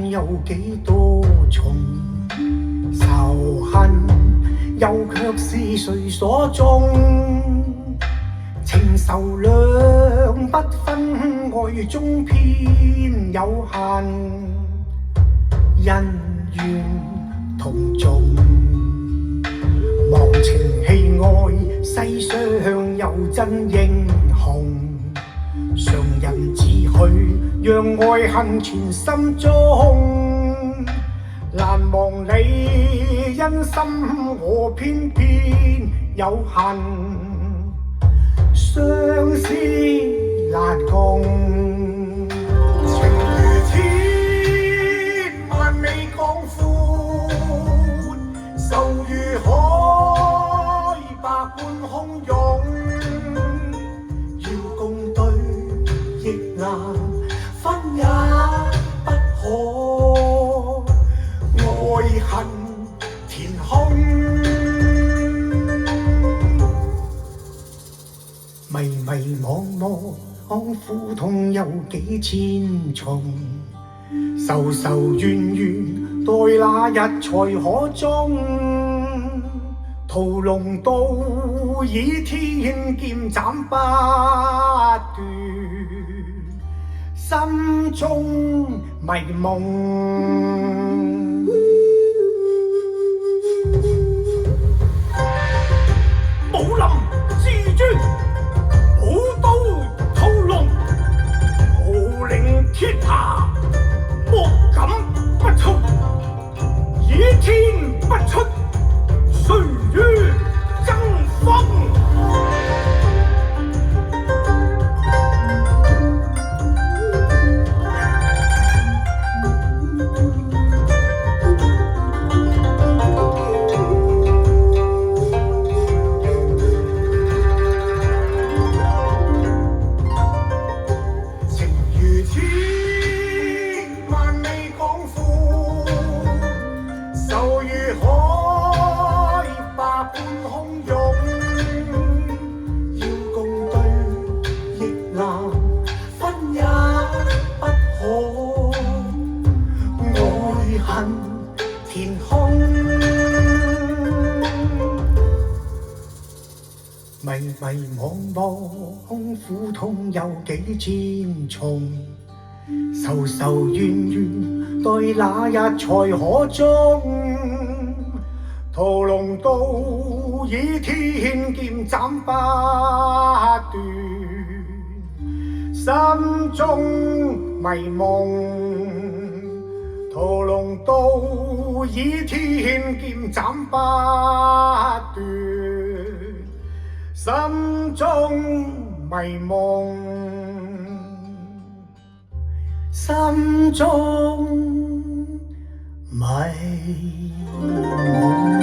痛有幾多重，仇恨又卻是誰所種？情仇兩不分，愛中偏有恨，恩怨同重。忘情棄愛，世上有真英雄。常人自許，讓愛恨存心中。難忘你，因心我偏偏有恨。相思難共，情如天，萬里廣闊，愁如海，百般洶湧。要共對，亦難分也不可，愛恨填空。迷迷惘惘，苦痛有幾千重，仇仇怨怨，待那日才可終。屠龍刀倚天劍斬不斷，心中迷夢。武林至尊，寶刀屠龍，號令天下，莫敢不出。倚天不出，誰與爭鋒？填空，迷迷惘惘，苦痛有幾千重，仇仇怨怨，待那日才可終。屠龍刀倚天劍斬不斷，心中迷夢。屠龍刀倚天劍斬不斷，心中迷夢，心中迷夢。